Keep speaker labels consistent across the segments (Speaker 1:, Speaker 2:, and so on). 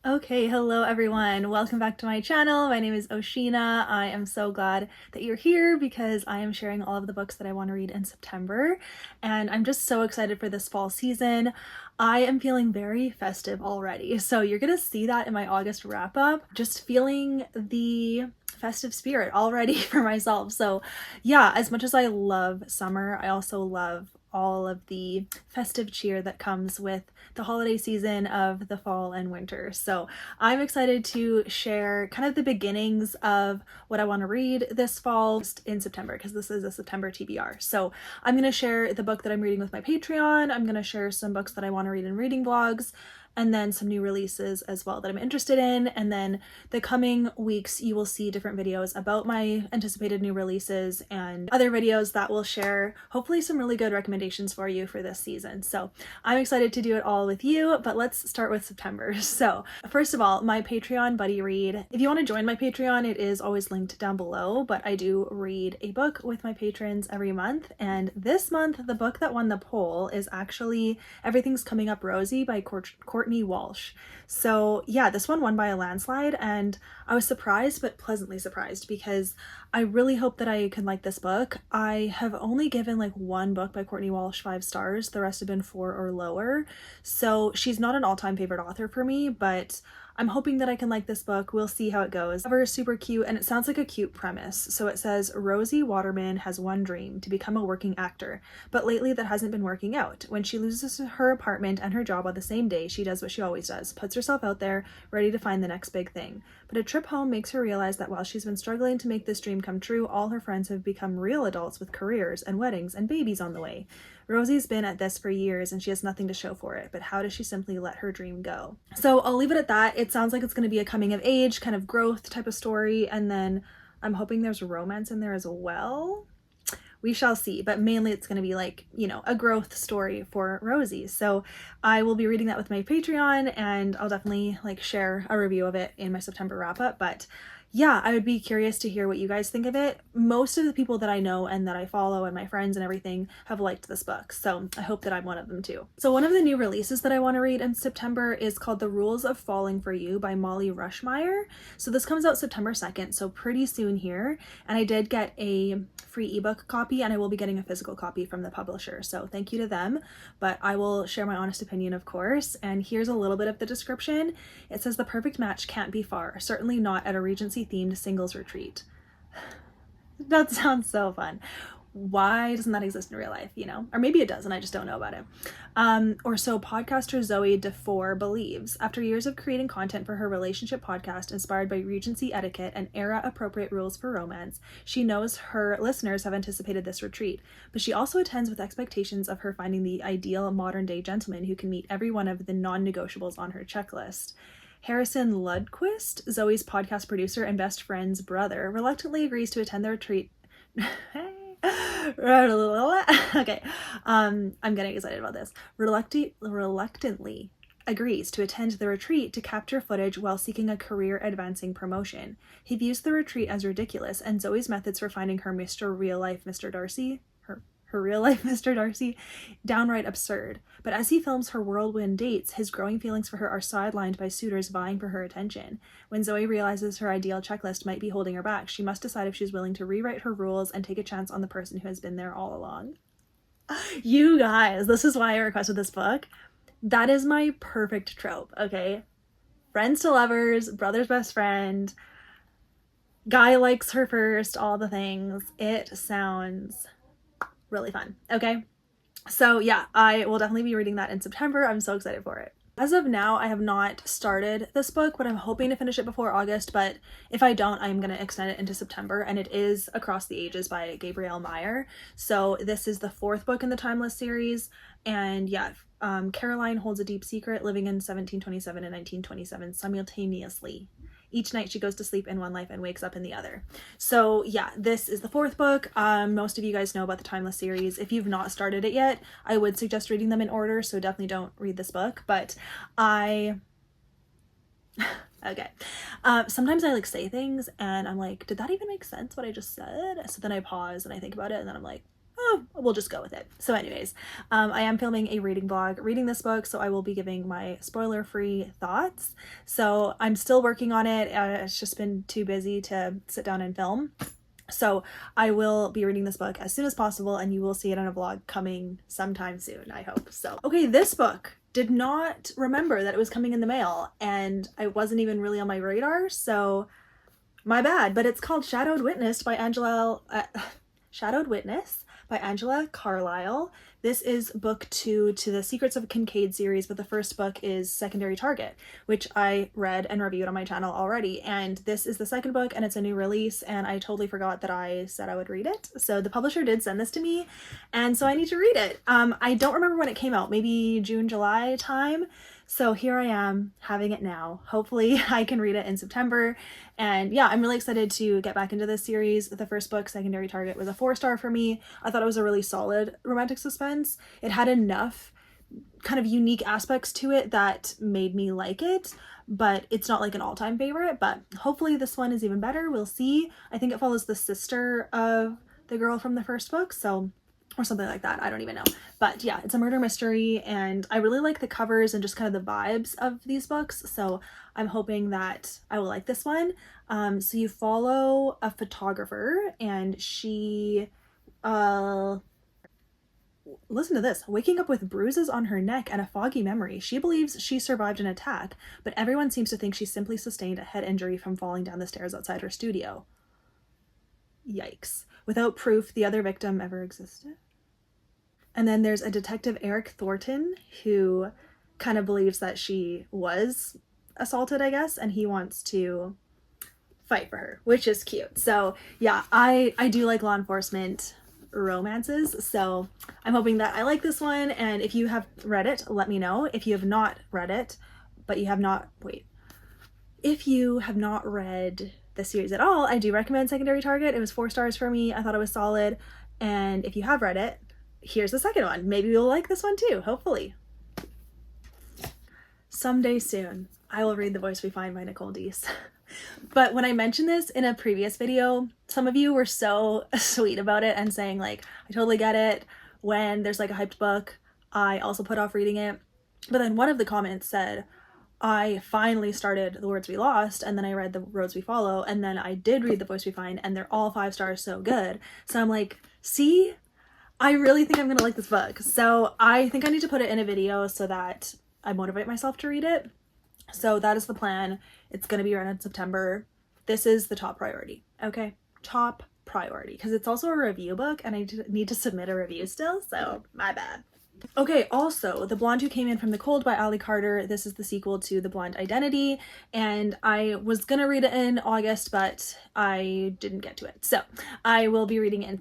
Speaker 1: Okay, hello everyone. Welcome back to my channel. My name is O-Sheena. I am so glad that you're here because I am sharing all of the books that I want to read in September, and I'm just so excited for this fall season. I am feeling very festive already, so you're gonna see that in my August wrap up. Just feeling the festive spirit already for myself. So yeah, as much as I love summer, I also love all of the festive cheer that comes with the holiday season of the fall and winter. So I'm excited to share kind of the beginnings of what I want to read this fall in September, because this is a September TBR. So I'm going to share the book that I'm reading with my Patreon. I'm going to share some books that I want to read in reading vlogs, and then some new releases as well that I'm interested in. And then the coming weeks, you will see different videos about my anticipated new releases and other videos that will share hopefully some really good recommendations for you for this season. So I'm excited to do it all with you, but let's start with September. So first of all, my Patreon buddy read. If you want to join my Patreon, it is always linked down below, but I do read a book with my patrons every month. And this month, the book that won the poll is actually Everything's Coming Up Rosie by Courtney Walsh. So yeah, this one won by a landslide, and I was surprised but pleasantly surprised because I really hope that I could like this book. I have only given like one book by Courtney Walsh 5 stars. The rest have been 4 or lower. So she's not an all-time favorite author for me, but I'm hoping that I can like this book. We'll see how it goes. Cover is super cute, and it sounds like a cute premise. So it says, Rosie Waterman has one dream, to become a working actor, but lately that hasn't been working out. When she loses her apartment and her job on the same day, she does what she always does, puts herself out there, ready to find the next big thing. But a trip home makes her realize that while she's been struggling to make this dream come true, all her friends have become real adults with careers and weddings and babies on the way. Rosie's been at this for years and she has nothing to show for it, but how does she simply let her dream go? So I'll leave it at that. It sounds like it's going to be a coming of age, kind of growth type of story, and then I'm hoping there's romance in there as well. We shall see, but mainly it's going to be like, you know, a growth story for Rosie. So I will be reading that with my Patreon, and I'll definitely like share a review of it in my September wrap up. But yeah, I would be curious to hear what you guys think of it. Most of the people that I know and that I follow and my friends and everything have liked this book, so I hope that I'm one of them too. So one of the new releases that I want to read in September is called The Rules of Falling for You by Mollie Rushmeyer. So this comes out September 2nd, so pretty soon here. And I did get a free ebook copy, and I will be getting a physical copy from the publisher, so thank you to them. But I will share my honest opinion, of course, and here's a little bit of the description. It says, the perfect match can't be far, certainly not at a Regency themed singles retreat. That sounds so fun. Why doesn't that exist in real life, you know? Or maybe it does and I just don't know about it. Or so podcaster Zoe DeFore believes. After years of creating content for her relationship podcast inspired by Regency etiquette and era-appropriate rules for romance, she knows her listeners have anticipated this retreat, but she also attends with expectations of her finding the ideal modern-day gentleman who can meet every one of the non-negotiables on her checklist. Harrison Lundquist, Zoe's podcast producer and best friend's brother, reluctantly agrees to attend the retreat. Okay, I'm getting excited about this. Reluctantly agrees to attend the retreat to capture footage while seeking a career-advancing promotion. He views the retreat as ridiculous, and Zoe's methods for finding her Mr. Real-Life Mr. Darcy, her real-life Mr. Darcy, downright absurd. But as he films her whirlwind dates, his growing feelings for her are sidelined by suitors vying for her attention. When Zoe realizes her ideal checklist might be holding her back, she must decide if she's willing to rewrite her rules and take a chance on the person who has been there all along. You guys, this is why I requested this book. That is my perfect trope, okay? Friends to lovers, brother's best friend, guy likes her first, all the things. It sounds really fun. Okay, so yeah, I will definitely be reading that in September. I'm so excited for it. As of now, I have not started this book, but I'm hoping to finish it before August, but if I don't, I'm going to extend it into September, and it is Across the Ages by Gabrielle Meyer. So this is the 4th book in the Timeless series, and yeah, Caroline holds a deep secret, living in 1727 and 1927 simultaneously. Each night she goes to sleep in one life and wakes up in the other. So yeah, this is the 4th book. Most of you guys know about the Timeless series. If you've not started it yet, I would suggest reading them in order, so definitely don't read this book. But okay. Sometimes I like say things and I'm like, did that even make sense what I just said? So then I pause and I think about it, and then I'm like, we'll just go with it. So anyways, I am filming a reading vlog reading this book, so I will be giving my spoiler-free thoughts. So I'm still working on it. It's just been too busy to sit down and film. So I will be reading this book as soon as possible, and you will see it in a vlog coming sometime soon, I hope. So, okay, this book did not remember that it was coming in the mail, and it wasn't even really on my radar, so my bad. But it's called Shadowed Witness by Angela Carlisle. This is book 2 to the Secrets of Kincaid series, but the first book is Secondary Target, which I read and reviewed on my channel already. And this is the second book, and it's a new release, and I totally forgot that I said I would read it. So the publisher did send this to me, and so I need to read it. I don't remember when it came out, maybe June, July time. So here I am having it now. Hopefully I can read it in September. And yeah, I'm really excited to get back into this series. The first book, Secondary Target, was a 4-star for me. I thought it was a really solid romantic suspense. It had enough kind of unique aspects to it that made me like it, but it's not like an all-time favorite. But hopefully this one is even better. We'll see. I think it follows the sister of the girl from the first book, so or something like that. I don't even know. But yeah, it's a murder mystery, and I really like the covers and just kind of the vibes of these books. So I'm hoping that I will like this one. So you follow a photographer, and she, listen to this, waking up with bruises on her neck and a foggy memory. She believes she survived an attack, but everyone seems to think she simply sustained a head injury from falling down the stairs outside her studio. Yikes. Without proof the other victim ever existed. And then there's a detective, Eric Thornton, who kind of believes that she was assaulted, I guess, and he wants to fight for her, which is cute. So yeah, I do like law enforcement romances, so I'm hoping that I like this one. And if you have read it, let me know. If you have not read it, but you have not, if you have not read the series at all, I do recommend Secondary Target. It was 4 stars for me. I thought it was solid. And if you have read it, here's the second one. Maybe you'll like this one too, hopefully. Someday soon, I will read The Voice We Find by Nicole Deese. But when I mentioned this in a previous video, some of you were so sweet about it and saying like, I totally get it. When there's like a hyped book, I also put off reading it. But then one of the comments said, I finally started The Words We Lost, and then I read The Roads We Follow, and then I did read The Voice We Find, and they're all 5 stars, so good. So I'm like, see, I really think I'm gonna like this book. So I think I need to put it in a video so that I motivate myself to read it. So that is the plan. It's gonna be around in September. This is the top priority, okay? Top priority, because it's also a review book, and I need to submit a review still, so my bad. Okay, also, The Blonde Who Came In From the Cold by Ali Carter. This is the sequel to The Blonde Identity, and I was gonna read it in August, but I didn't get to it. So I will be reading it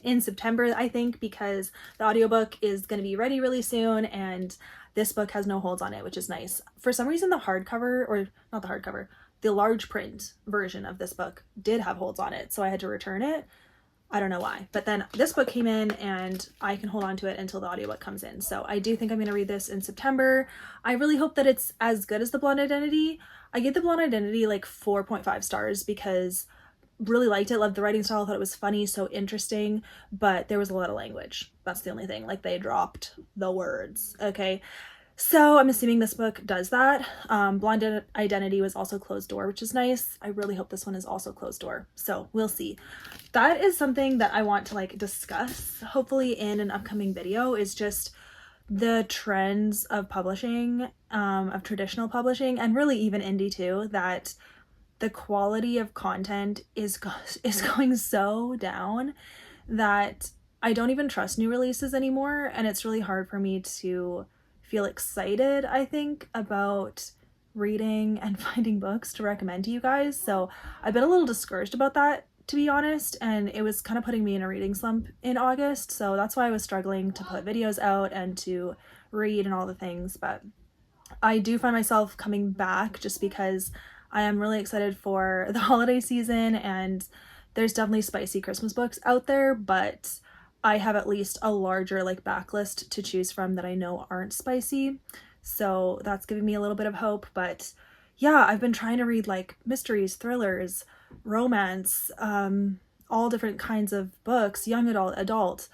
Speaker 1: in September, I think, because the audiobook is gonna be ready really soon, and this book has no holds on it, which is nice. For some reason, the hardcover, or not the hardcover, the large print version of this book did have holds on it, so I had to return it. I don't know why, but then this book came in and I can hold on to it until the audiobook comes in. So I do think I'm going to read this in September. I really hope that it's as good as The Blonde Identity. I gave The Blonde Identity like 4.5 stars because really liked it, loved the writing style, thought it was funny, so interesting, but there was a lot of language. That's the only thing, like they dropped the words, okay? So I'm assuming this book does that. Blonde Identity was also closed door, which is nice. I really hope this one is also closed door. So we'll see. That is something that I want to like discuss, hopefully in an upcoming video, is just the trends of publishing, of traditional publishing, and really even indie too, that the quality of content is going so down that I don't even trust new releases anymore. And it's really hard for me to feel excited, I think, about reading and finding books to recommend to you guys. So I've been a little discouraged about that, to be honest, and it was kind of putting me in a reading slump in August. So that's why I was struggling to put videos out and to read and all the things. But I do find myself coming back just because I am really excited for the holiday season, and there's definitely spicy Christmas books out there, but I have at least a larger like backlist to choose from that I know aren't spicy. So that's giving me a little bit of hope. But yeah, I've been trying to read like mysteries, thrillers, romance, all different kinds of books, young adult,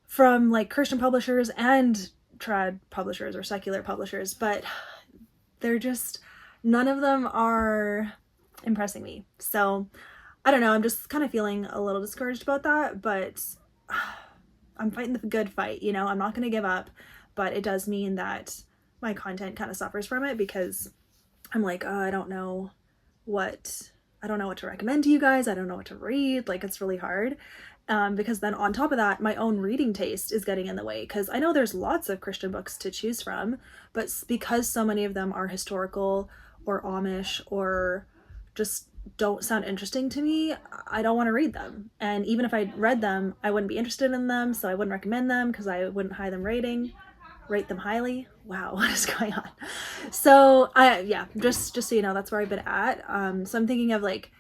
Speaker 1: from like Christian publishers and trad publishers or secular publishers, but they're just, none of them are impressing me. So I don't know, I'm just kind of feeling a little discouraged about that, but I'm fighting the good fight, you know, I'm not going to give up, but it does mean that my content kind of suffers from it because I'm like, oh, I don't know what to recommend to you guys. I don't know what to read. Like, it's really hard. Because then on top of that, my own reading taste is getting in the way, because I know there's lots of Christian books to choose from, but because so many of them are historical or Amish or just don't sound interesting to me, I don't want to read them. And even if I read them, I wouldn't be interested in them, so I wouldn't recommend them because I wouldn't rate them highly. Wow, what is going on? So yeah, just so you know, that's where I've been at. So I'm thinking of like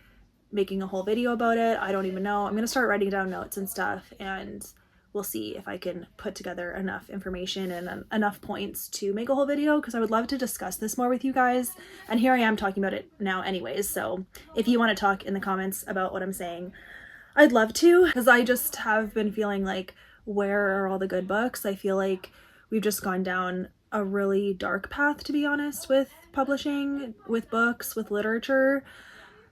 Speaker 1: making a whole video about it. I don't even know. I'm gonna start writing down notes and stuff, and we'll see if I can put together enough information and enough points to make a whole video, because I would love to discuss this more with you guys. And here I am talking about it now anyways, so if you want to talk in the comments about what I'm saying, I'd love to, because I just have been feeling like, where are all the good books? I feel like we've just gone down a really dark path, to be honest, with publishing, with books, with literature.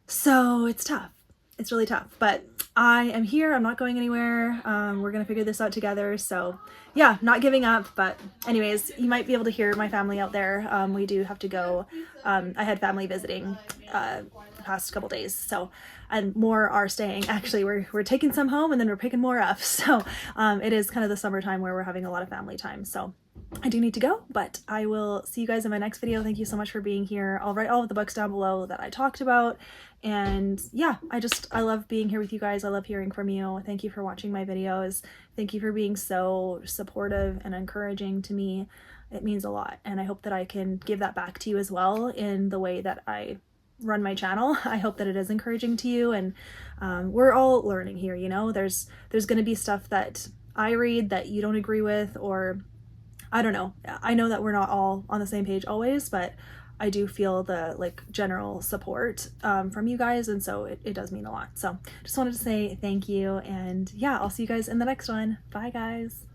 Speaker 1: So it's tough. It's really tough, but I am here. I'm not going anywhere. We're going to figure this out together. So yeah, not giving up. But anyways, you might be able to hear my family out there. We do have to go. I had family visiting the past couple days. So, and more are staying. Actually, we're taking some home and then we're picking more up. So it is kind of the summertime where we're having a lot of family time. So I do need to go, but I will see you guys in my next video. Thank you so much for being here. I'll write all of the books down below that I talked about. And yeah, I love being here with you guys. I love hearing from you. Thank you for watching my videos. Thank you for being so supportive and encouraging to me. It means a lot. And I hope that I can give that back to you as well in the way that I run my channel. I hope that it is encouraging to you. And we're all learning here, you know. There's going to be stuff that I read that you don't agree with, or I don't know. I know that we're not all on the same page always, but I do feel the like general support from you guys, and so it does mean a lot. So just wanted to say thank you, and yeah, I'll see you guys in the next one. Bye guys.